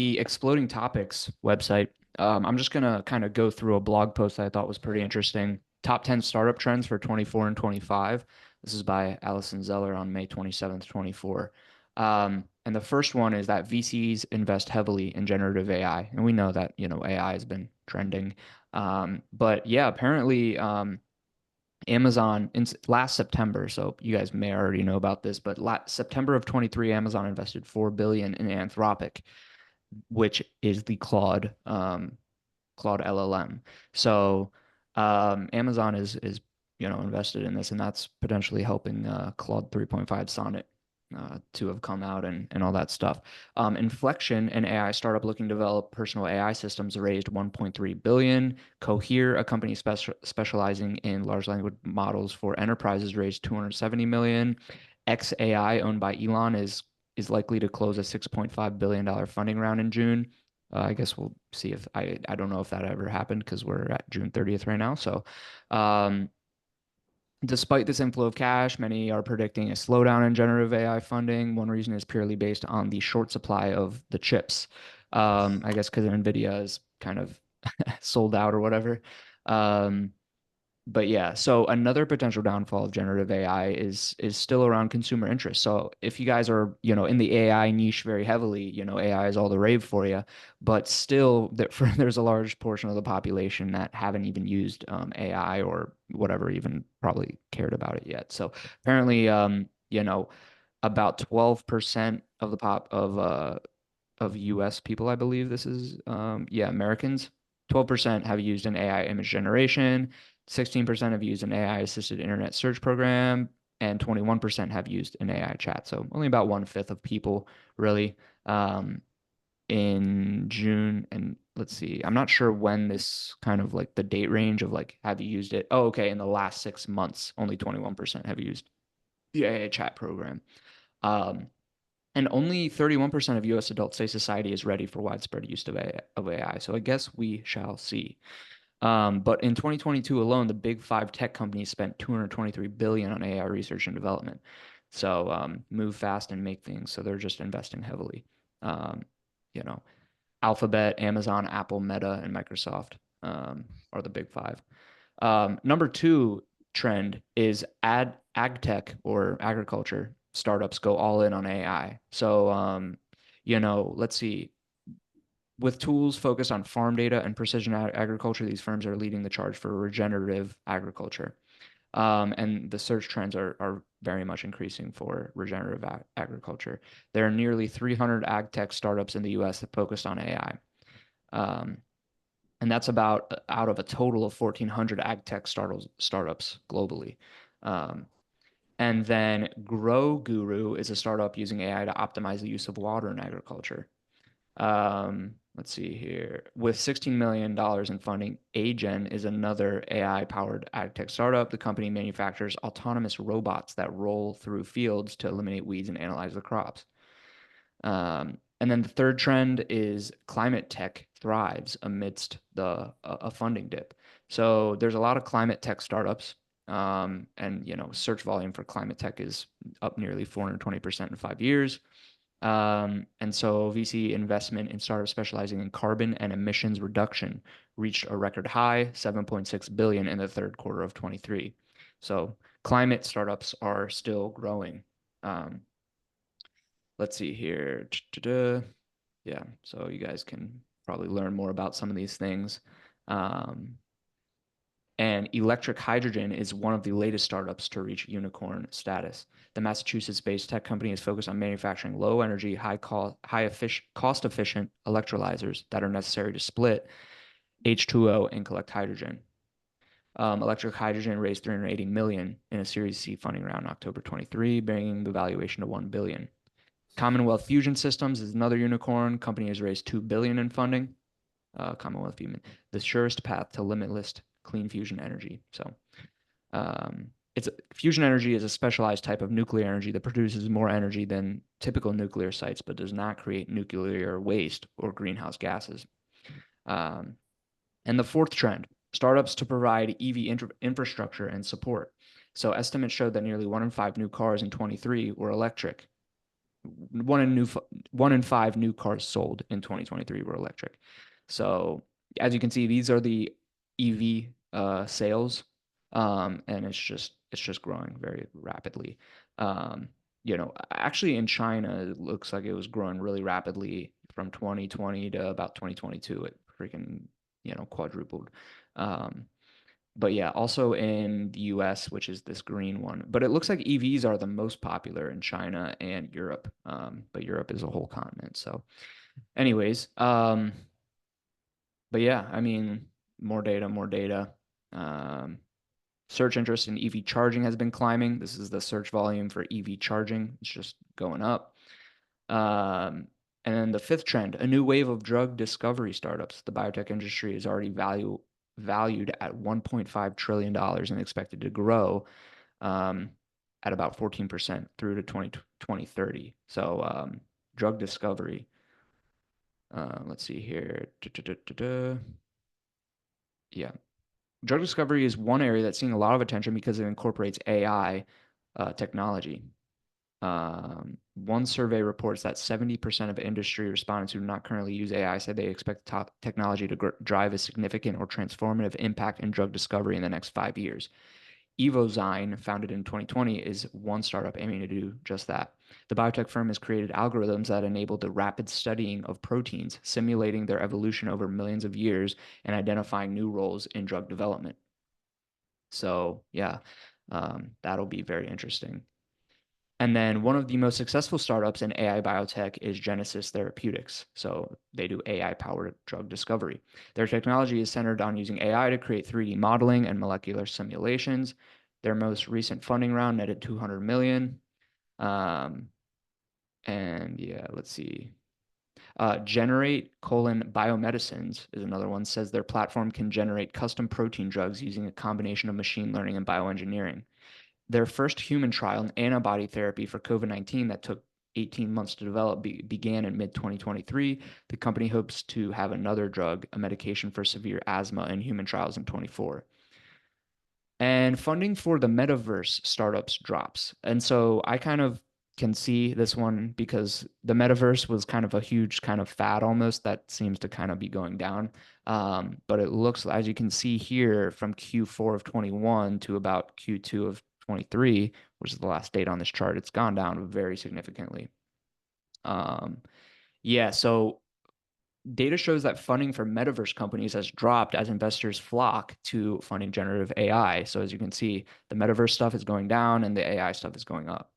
the Exploding Topics website. I'm just gonna kind of go through a blog post that I thought was pretty interesting. Top 10 startup trends for 24 and 25. This is by Allison Zeller on May 27th, 24. And the first one is that VCs invest heavily in generative AI. And we know that, AI has been trending. But yeah, apparently, Amazon in last September, so you guys may already know about this, but September of 23, Amazon invested 4 billion in Anthropic, which is the Claude LLM. So Amazon is invested in this, and that's potentially helping Claude 3.5 Sonnet to have come out and all that stuff. Inflection, an AI startup looking to develop personal AI systems, raised 1.3 billion. Cohere, a company specializing in large language models for enterprises, raised 270 million. xAI, owned by Elon, is likely to close a $6.5 billion funding round in June. I guess we'll see if I don't know if that ever happened because we're at June 30th right now. So, um, despite this inflow of cash, many are predicting a slowdown in generative AI funding. One reason is purely based on the short supply of the chips. I guess because NVIDIA is kind of sold out or whatever. Um, but yeah, so another potential downfall of generative AI is still around consumer interest. So if you guys are, in the AI niche very heavily, AI is all the rave for you, but still there's a large portion of the population that haven't even used AI or whatever, even probably cared about it yet. So apparently, about 12% of the pop of US people, I believe this is, yeah, Americans, 12% have used an AI image generation, 16% have used an AI assisted internet search program, and 21% have used an AI chat. So only about one fifth of people really um, in June. And let's see, I'm not sure when this kind of like the date range of like, have you used it? Oh, okay. In the last 6 months, only 21% have used the AI chat program. Um, and only 31% of US adults say society is ready for widespread use of AI. So I guess we shall see. But in 2022 alone, the big five tech companies spent 223 billion on AI research and development. So move fast and make things. So they're just investing heavily. Um, you know, Alphabet, Amazon, Apple, Meta, and Microsoft are the big five. Number two trend is ag tech or agriculture startups go all in on AI. So, let's see. With tools focused on farm data and precision agriculture, these firms are leading the charge for regenerative agriculture. And the search trends are very much increasing for regenerative agriculture. There are nearly 300 ag tech startups in the US that focused on AI. Um, and that's about out of a total of 1,400 ag tech startups globally. Um, and then Grow Guru is a startup using AI to optimize the use of water in agriculture. Let's see here. With $16 million in funding, Agen is another AI-powered ag tech startup. The company manufactures autonomous robots that roll through fields to eliminate weeds and analyze the crops. And then the third trend is climate tech thrives amidst a funding dip. So there's a lot of climate tech startups, and search volume for climate tech is up nearly 420% in 5 years. And so VC investment in startups specializing in carbon and emissions reduction reached a record high, 7.6 billion in the third quarter of 23. So climate startups are still growing. Um, let's see here. Yeah, so you guys can probably learn more about some of these things. Um, and electric hydrogen is one of the latest startups to reach unicorn status. The Massachusetts-based tech company is focused on manufacturing low-energy, cost-efficient electrolyzers that are necessary to split H2O and collect hydrogen. Electric hydrogen raised 380 million in a Series C funding round in October 23, bringing the valuation to 1 billion. Commonwealth Fusion Systems is another unicorn. Company has raised 2 billion in funding. Commonwealth Fusion, the surest path to limitless clean fusion energy. So, it's fusion energy is a specialized type of nuclear energy that produces more energy than typical nuclear sites, but does not create nuclear waste or greenhouse gases. Um, and the fourth trend, startups to provide EV infrastructure and support. So estimates showed that nearly 1 in 5 new cars in 23 were electric. one in new 1 in 5 new cars sold in 2023 were electric. So as you can see, these are the EV sales, and it's just growing very rapidly. Um, actually in China, it looks like it was growing really rapidly from 2020 to about 2022. It freaking quadrupled. Um, but yeah, also in the US, which is this green one. But it looks like EVs are the most popular in China and Europe. But Europe is a whole continent. So, anyways, but yeah, I mean, more data, more data. Um, Search interest in EV charging has been climbing. This is the search volume for EV charging. It's just going up. Um, and then the fifth trend, a new wave of drug discovery startups. The biotech industry is already valued at $1.5 trillion and expected to grow um, at about 14% through to 2030. So drug discovery. Let's see here. Yeah. Drug discovery is one area that's seeing a lot of attention because it incorporates AI technology. One survey reports that 70% of industry respondents who do not currently use AI said they expect top technology to drive a significant or transformative impact in drug discovery in the next 5 years. Evozyne, founded in 2020, is one startup aiming to do just that. The biotech firm has created algorithms that enable the rapid studying of proteins, simulating their evolution over millions of years and identifying new roles in drug development. So, yeah, that'll be very interesting. And then one of the most successful startups in AI biotech is Genesis Therapeutics. So they do AI powered drug discovery. Their technology is centered on using AI to create 3D modeling and molecular simulations. Their most recent funding round netted 200 million. Um, and yeah, let's see. Generate biomedicines is another one. Says their platform can generate custom protein drugs using a combination of machine learning and bioengineering. Their first human trial, an antibody therapy for COVID-19 that took 18 months to develop, began in mid-2023. The company hopes to have another drug, a medication for severe asthma, in human trials in 24. And funding for the metaverse startups drops. And so I kind of can see this one because the metaverse was kind of a huge kind of fad almost that seems to kind of be going down. But it looks, as you can see here, from Q4 of 21 to about Q2 of 23, which is the last date on this chart, it's gone down very significantly. Yeah, so data shows that funding for metaverse companies has dropped as investors flock to funding generative AI. So as you can see, the metaverse stuff is going down and the AI stuff is going up.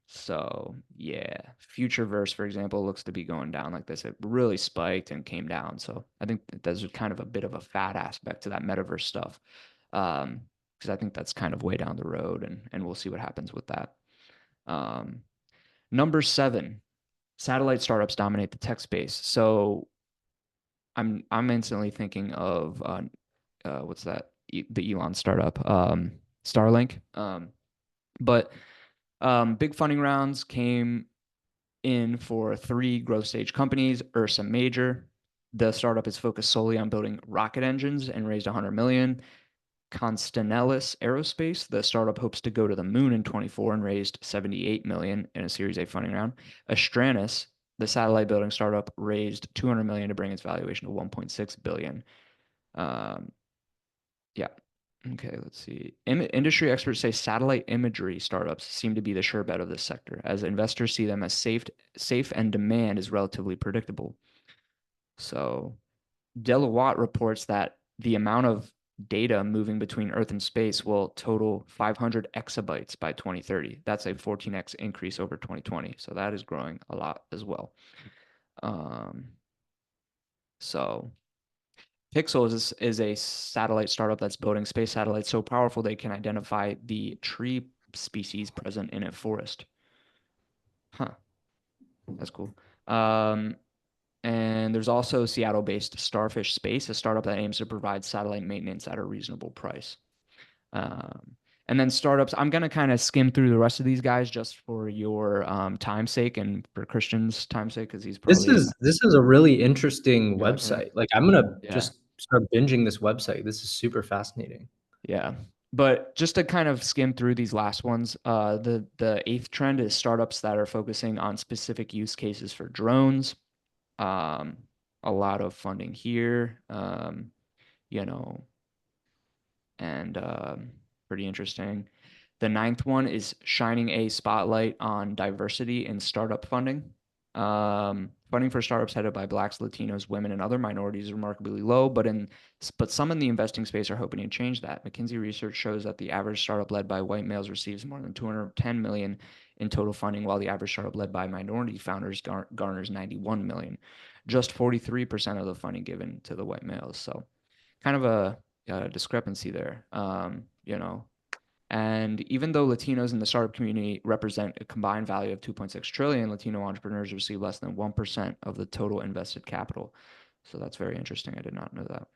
So yeah, Futureverse, for example, looks to be going down like this. It really spiked and came down. So I think there's kind of a bit of a fat aspect to that metaverse stuff. Because I think that's kind of way down the road and we'll see what happens with that. Um, Number 7, satellite startups dominate the tech space. So I'm instantly thinking of what's that? The Elon startup, Starlink. But big funding rounds came in for 3 growth stage companies. Ursa Major, the startup is focused solely on building rocket engines and raised 100 million. Constellantis Aerospace, the startup hopes to go to the moon in 24 and raised 78 million in a Series A funding round. Astranis, the satellite building startup, raised 200 million to bring its valuation to 1.6 billion. Um, yeah. Okay, let's see. Industry experts say satellite imagery startups seem to be the sure bet of this sector, as investors see them as safe and demand is relatively predictable. So Deloitte reports that the amount of data moving between Earth and space will total 500 exabytes by 2030. That's a 14x increase over 2020. So that is growing a lot as well. Um, so Pixel is a satellite startup that's building space satellites so powerful they can identify the tree species present in a forest. Huh, that's cool. Um, And there's also Seattle-based Starfish Space, a startup that aims to provide satellite maintenance at a reasonable price. Um, and then startups, I'm going to kind of skim through the rest of these guys just for your time's sake and for Christian's time's sake, because he's This probably, is this is a really interesting you're like, website. Like I'm gonna yeah, just start binging this website. This is super fascinating. yeah. But just to kind of skim through these last ones, the eighth trend is startups that are focusing on specific use cases for drones. Um, a lot of funding here, you know, and pretty interesting. The ninth one is shining a spotlight on diversity in startup funding. Funding for startups headed by Blacks, Latinos, women, and other minorities is remarkably low, but some in the investing space are hoping to change that. McKinsey research shows that the average startup led by white males receives more than 210 million in total funding, while the average startup led by minority founders garners 91 million. Just 43% of the funding given to the white males. So kind of a discrepancy there, you know. And even though Latinos in the startup community represent a combined value of 2.6 trillion, Latino entrepreneurs receive less than 1% of the total invested capital. So that's very interesting. I did not know that.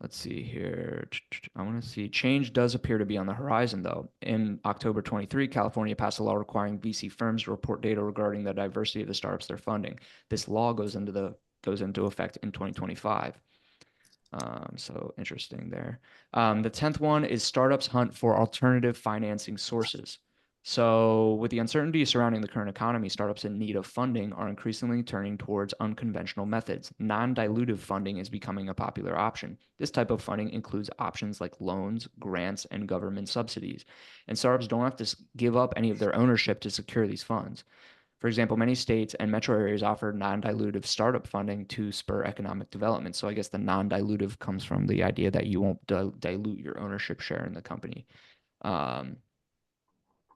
Let's see here. I want to see. Change does appear to be on the horizon, though. In October 23, California passed a law requiring VC firms to report data regarding the diversity of the startups they're funding. This law goes into effect in 2025. So interesting there. The 10th one is startups hunt for alternative financing sources. So with the uncertainty surrounding the current economy, startups in need of funding are increasingly turning towards unconventional methods. Non-dilutive funding is becoming a popular option. This type of funding includes options like loans, grants, and government subsidies. And startups don't have to give up any of their ownership to secure these funds. For example, many states and metro areas offer non-dilutive startup funding to spur economic development. So I guess the non-dilutive comes from the idea that you won't dilute your ownership share in the company. Um,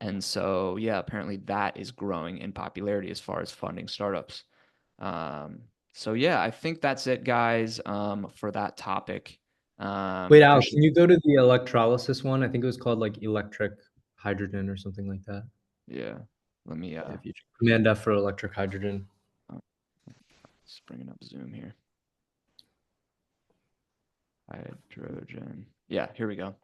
and so, yeah, apparently that is growing in popularity as far as funding startups. So yeah, I think that's it, guys, for that topic. Wait, Al, Appreciate. can you go to the electrolysis one? I think it was called like electric hydrogen or something like that. Yeah, let me If you command F for electric hydrogen. just bringing up Zoom here. Hydrogen. Yeah, here we go.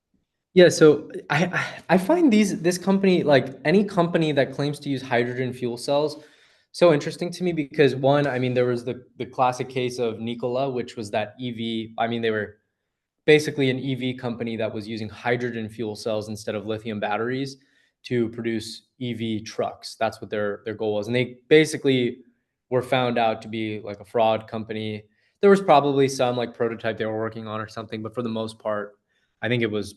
Yeah, so I find this company, like any company that claims to use hydrogen fuel cells, so interesting to me because one, I mean, there was the classic case of Nikola, which was that EV. I mean, they were basically an EV company that was using hydrogen fuel cells instead of lithium batteries to produce EV trucks. That's what their goal was. And they basically were found out to be like a fraud company. There was probably some like prototype they were working on or something, but for the most part, I think it was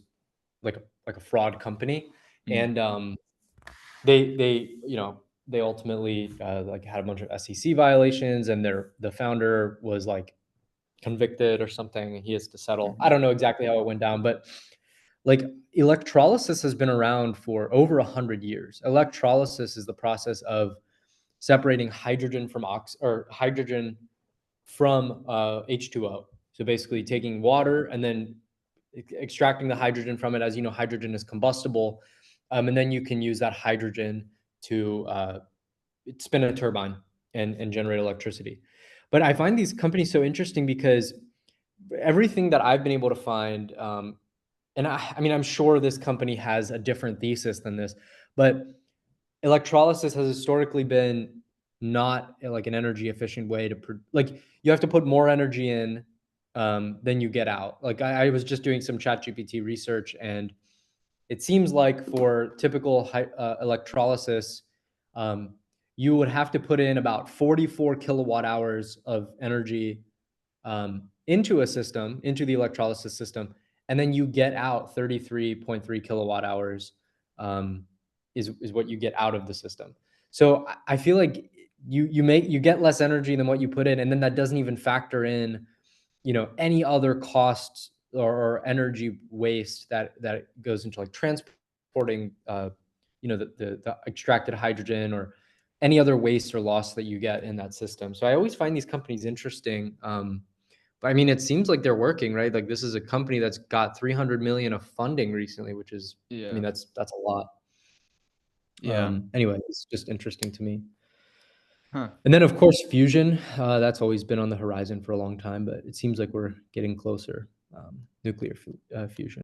like a fraud company. Mm. And they they ultimately like had a bunch of SEC violations, and the founder was like convicted or something, and he has to settle. I Mhm. don't know exactly how it went down, but like electrolysis has been around for over 100 years. Electrolysis is the process of separating hydrogen from hydrogen from H2O. So basically taking water and then extracting the hydrogen from it. As you know, hydrogen is combustible, and then you can use that hydrogen to spin a turbine and generate electricity. But I find these companies so interesting because everything that I've been able to find, and I mean, I'm sure this company has a different thesis than this, but electrolysis has historically been not like an energy efficient way to like you have to put more energy in than you get out. Like I was just doing some chat GPT research, and it seems like for typical electrolysis, um, you would have to put in about 44 kilowatt hours of energy into a system, into the electrolysis system, and then you get out 33.3 kilowatt hours is what you get out of the system. So I feel like you get less energy than what you put in, and then that doesn't even factor in, any other costs or energy waste that goes into like transporting, the extracted hydrogen or any other waste or loss that you get in that system. So I always find these companies interesting. But I mean, it seems like they're working, right? Like this is a company that's got 300 million of funding recently, which is, I Yeah. mean, that's a lot. Yeah. Anyway, it's just interesting to me. Huh. And then, of course, fusion. That's always been on the horizon for a long time, but it seems like we're getting closer. Nuclear fusion.